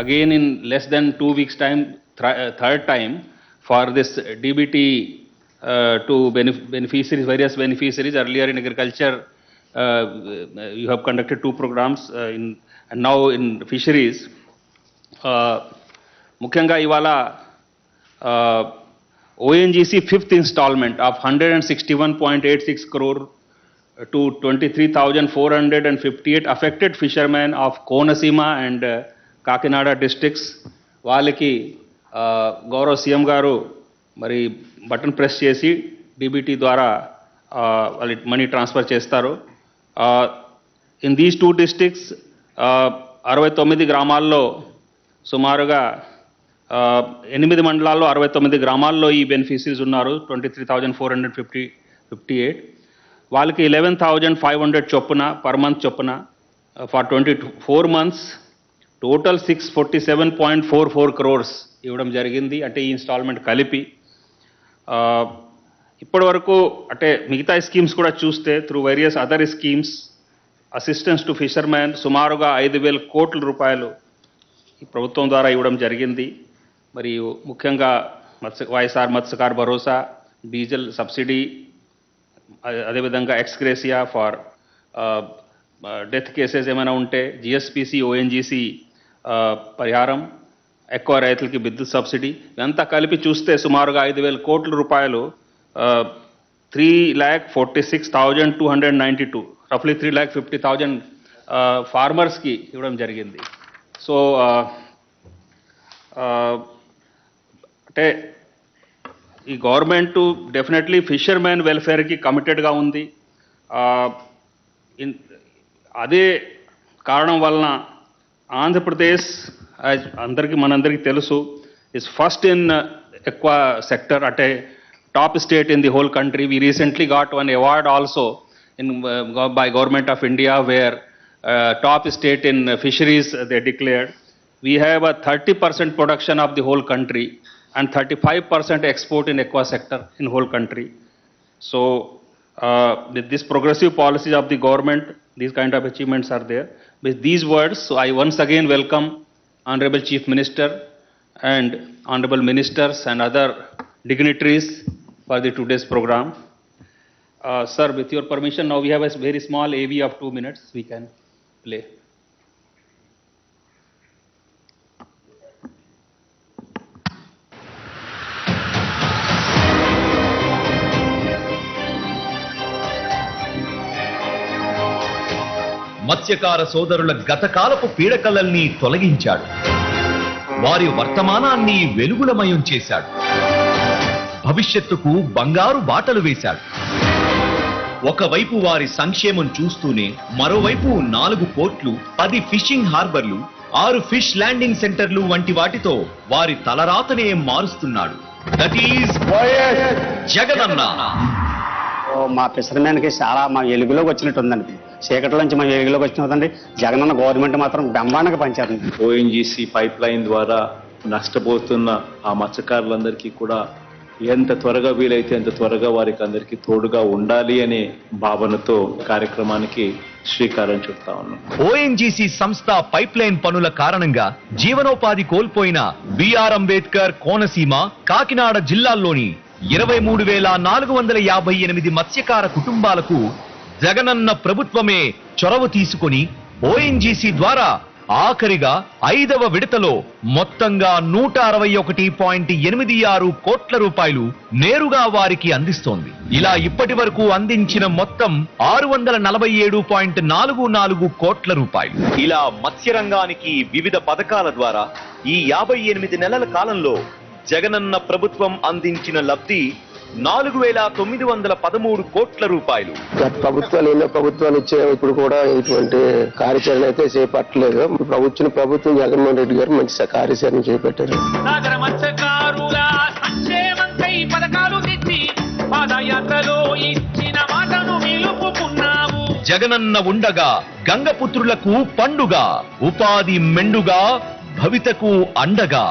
again in less than 2 weeks time, third time for this DBT to beneficiaries, various beneficiaries. Earlier in agriculture, you have conducted 2 programs and now in fisheries. ముఖ్యంగా ఇవాళ ONGC 5th installment of 161.86 crore to 23,458 affected fishermen of Konasima and Kakinada districts. వాళ్ళకి గౌరవ CM గారు మరి button press చేసి DBT ద్వారా వాళ్ళ money transfer చేస్తారు. ఇన్ దీస్ 2 districts 69 గ్రామాల్లో సుమారుగా 8 మండలాల్లో 69 గ్రామాల్లో ఈ బెనిఫిషరీస్ ఉన్నారు. 23,458 వాళ్ళకి 11,500 చొప్పున పర్ మంత్ చొప్పున ఫర్ 24 months టోటల్ 647.44 crores ఇవ్వడం జరిగింది. అంటే ఈ ఇన్స్టాల్మెంట్ కలిపి ఇప్పటి వరకు అంటే మిగతా స్కీమ్స్ కూడా చూస్తే through various other schemes assistance to fishermen సుమారుగా 5,000 కోట్ల రూపాయలు ఈ ప్రభుత్వం ద్వారా ఇవ్వడం జరిగింది. మరియు ముఖ్యంగా వైఎస్ఆర్ మత్స్యకార్ భరోసా, డీజిల్ సబ్సిడీ, అదేవిధంగా ఎక్స్గ్రేసియా ఫార్ డెత్ కేసెస్ ఏమైనా ఉంటే GSPC, ONGC పరిహారం, ఎక్కువ రైతులకి విద్యుత్ సబ్సిడీ, ఇదంతా కలిపి చూస్తే సుమారుగా 5,000 కోట్ల రూపాయలు 3,46,292 రఫ్లీ 3,50,000 ఫార్మర్స్కి ఇవ్వడం జరిగింది. సో అంటే ఈ గవర్నమెంట్ డెఫినెట్లీ ఫిషర్మెన్ వెల్ఫేర్కి కమిటెడ్గా ఉంది. అదే కారణం వలన ఆంధ్రప్రదేశ్ మనందరికీ తెలుసు is first in aqua sector, అంటే top state in the whole country. We recently got one award also by Government of India where top state in fisheries they declared. We have a 30% production of the whole country and 35% export in aqua sector in whole country. So with this progressive policies of the government, these kind of achievements are there. With these words, so I once again welcome Honorable Chief Minister and Honorable Ministers and other dignitaries for the today's program. Sir, with your permission, now we have a very small AV of 2 minutes. We can play. మత్స్యకార సోదరుల గతకాలపు పీడకలల్ని తొలగించాడు. వారి వర్తమానాన్ని వెలుగులమయం చేశాడు. భవిష్యత్తుకు బంగారు బాటలు వేశాడు. ఒకవైపు వారి సంక్షేమం చూస్తూనే మరోవైపు 4 పోర్ట్లు, 10 ఫిషింగ్ హార్బర్లు, 6 ఫిష్ ల్యాండింగ్ సెంటర్లు వంటి వాటితో వారి తలరాతనే మారుస్తున్నాడు. దట్ ఈజ్ జగనన్న. మా ఫిషర్మెన్కి చాలా మా వెలుగులోకి వచ్చినట్టు ఉందండి. చీకటి నుంచి మా వెలుగులోకి వచ్చినదండి. జగనన్న గవర్నమెంట్ మాత్రం బ్రహ్మాండంగా పనిచేస్తుంది. ONGC పైప్ లైన్ ద్వారా నష్టపోతున్న ఆ మత్స్యకారులందరికీ కూడా ఎంత త్వరగా వీలైతే అంత త్వరగా వారికి అందరికీ తోడుగా ఉండాలి అనే భావనతో కార్యక్రమానికి శ్రీకారం చుడతా ఉన్నాం. ONGC సంస్థ పైప్ లైన్ పనుల కారణంగా జీవనోపాధి కోల్పోయిన బిఆర్ అంబేద్కర్, కోనసీమ, కాకినాడ జిల్లాల్లోని 23,458 మత్స్యకార కుటుంబాలకు జగనన్న ప్రభుత్వమే చొరవ తీసుకొని ONGC ద్వారా ఆఖరిగా 5వ విడతలో మొత్తంగా 161.86 కోట్ల రూపాయలు నేరుగా వారికి అందిస్తోంది. ఇలా ఇప్పటి వరకు అందించిన మొత్తం 647.44 కోట్ల రూపాయలు. ఇలా మత్స్యరంగానికి వివిధ పథకాల ద్వారా ఈ 58 నెలల కాలంలో జగనన్న ప్రభుత్వం అందించిన లబ్ధి 4,913 కోట్ల రూపాయలు. ప్రభుత్వాలు ఎన్నో ప్రభుత్వాలు ఇచ్చే ఇప్పుడు కూడా ఇటువంటి కార్యాచరణ అయితే చేపట్టలేదు. ప్రభుత్వం జగన్మోహన్ రెడ్డి గారు మంచి కార్యాచరణ చేపట్టారు. జగనన్న ఉండగా గంగపుత్రులకు పండుగ, ఉపాధి మెండుగా, భవితకు అండగా.